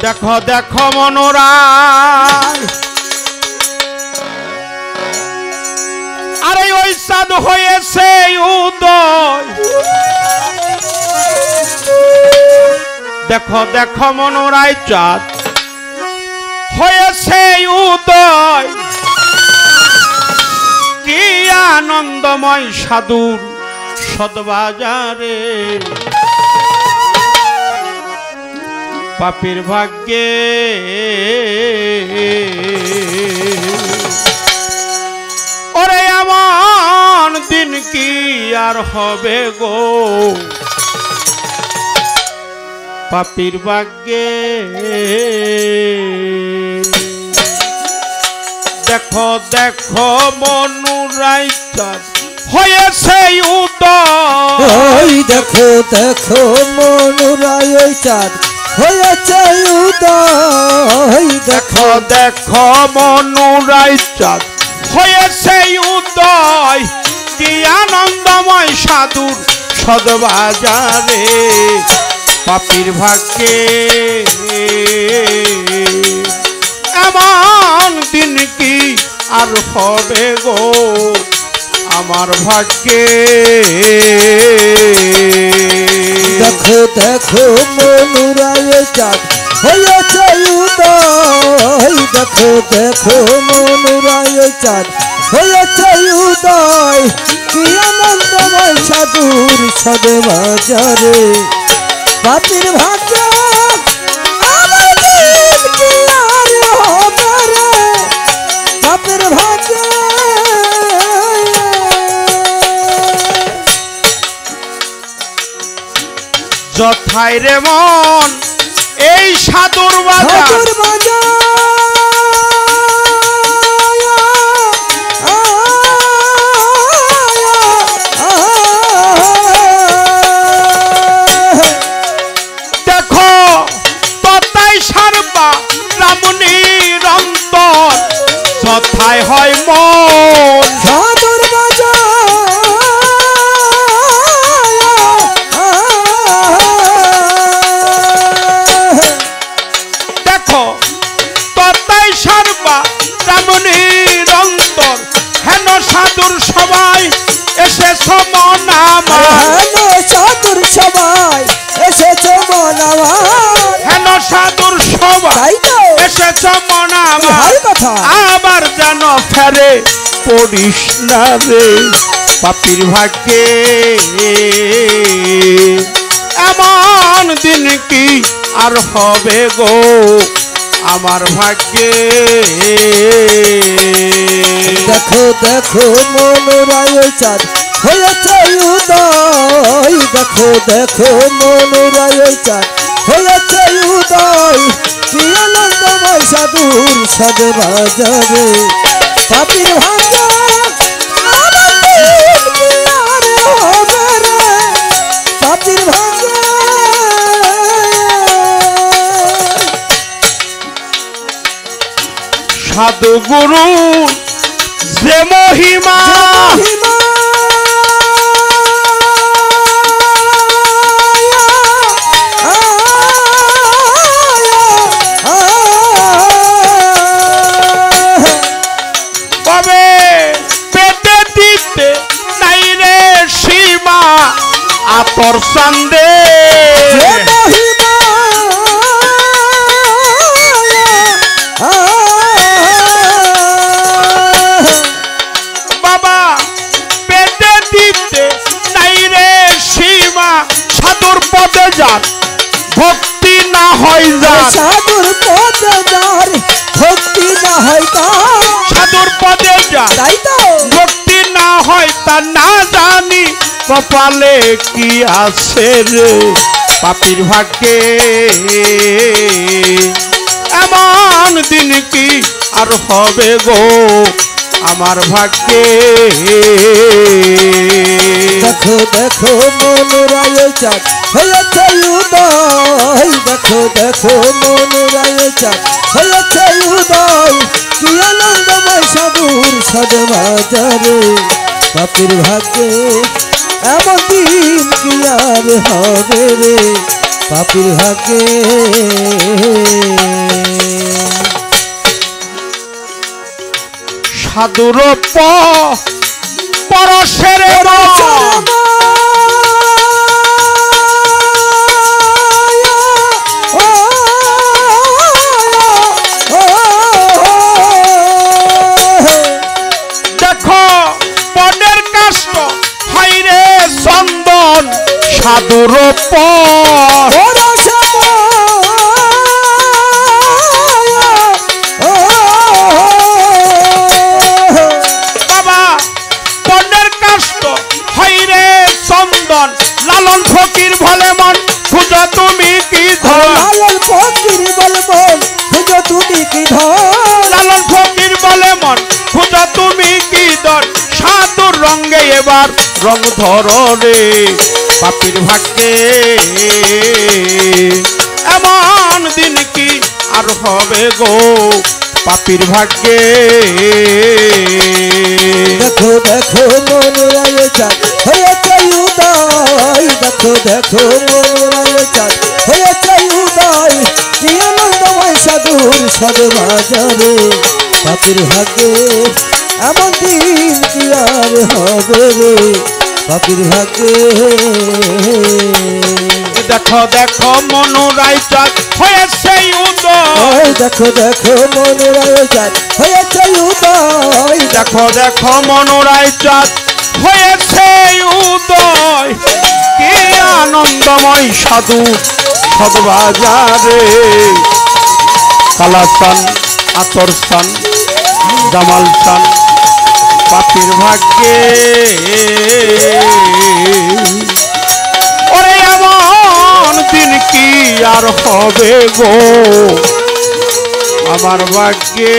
দেখো দেখো মনোরায় আরে ওই চাঁদ হয়েছে উদয় দেখো দেখো মনোরায় চাঁদ হয়েছে উদয় কি আনন্দময় সাধুর সদবাজারে পাপীর ভাগ্যে ওরে এমন দিন কি আর হবে গো পাপীর ভাগ্যে দেখো দেখো মনুরাই চাঁদ হয়েছে উদয় দেখো দেখো মনুরাই চাঁদ হয়েছে উদয় দেখো দেখো মনুরাই চাঁদ হয়েছে উদয় কি আনন্দময় সাধুর সদবাজারে পাপীর ভাগ্যে এমন দিন কি আর হবে গো আমার ভাগ্যে দেখো দেখো মনুরাই চাঁদ হয়েছে উদয় দেখো দেখো মনুরাই চাঁদ হয়েছে উদয় কি আনন্দময় সাধুর সদবাজারে পাপীর ভাগ্যে আমার দিন কি আর হবে রে পাপীর ভাগ্যে যথায় রে মন এই সাধুর বাজার দেখো ততাই সারবা রামুনির অন্তর যথায় হয় মন সাধুর দেখো ততাই সারবা রামুনির অন্তর হেন সাধুর সবাই এসেছ মন আমার সাধুর সবাই এসেছ মন আমার হেন সাধুর সবাই এসেছ মন আমার আবার যেন ফেরে পড়িস না রে পাপীর ভাগ্যে এমন দিন কি আর হবে গো আমার ভাগ্যে দেখো দেখো মনুরাই চাঁদ হয়েছে উদয় দেখো দেখো মনুরাই চাঁদ হয়েছে উদয় কি আনন্দময় সাধুর সদবাজারে পাপীর ভাগ্যে আমার দিন কি আর হবে রে পাপীর ভাগ্যে সাধু গুরু যে মহিমা কবে পেটে দিতে নাই রে সীমা আতর চান্দে বাবা পেটে দিতে নাই রে সীমা সাধুর পদে যার ভক্তি না হয় যার সাধুর পদে যার ভক্তি না হয় তার সাধুর পদে যার তাই তো ভক্তি না হয় তা না জানি কপালে কি আছে রে পাপীর ভাগ্যে এমন দিন কি আর হবে গো আমার ভাগ্যে দেখো দেখো মনুরাই চাঁদ হয়েছে উদয় দেখো দেখো মনুরাই চাঁদ হয়েছে উদয় কি আনন্দময় সাধুর সদবাজারে পাপীর ভাগ্যে এমন দিন কি আর হবে রে পাপীর ভাগ্যে সাধুর পরশের দেখো পনের কাষ্ট হাইরে চন্দন সাধুর লালন ফকির বলে মন খুঁজো তুমি কি ধর লালন ফকির বলে মন খুঁজো তুমি কি ধর লালন ফকির বলে মন খুঁজো তুমি কি ধর সাধুর রঙে এবার রং ধরো রে পাপির ভাগ্যে এমন দিন কি আর হবে গো পাপির ভাগ্যে দেখো দেখো মনোরায় চাঁদ হয়েছে উদয় দেখো দেখো মনোরায় চাঁদ হয়েছে উদয় কি আনন্দময় সাধুর সদবাজারে পাপির ভাগ্যে এমন দিন কি আর হবে রে পাপির ভাগ্যে দেখো দেখো মনোরায় চাঁদ হয়েছে উদয় দেখো দেখো মনোরায় চাঁদ হয়েছে উদয় দেখো দেখো মনোরায় চাঁদ হয়েছে উদয় কি আনন্দময় সাধু সদবাজারে কালাসান আতরসান জামালসান পাপির ভাগ্যে ওরে এমন দিন কি আর হবে গো আমার ভাগ্যে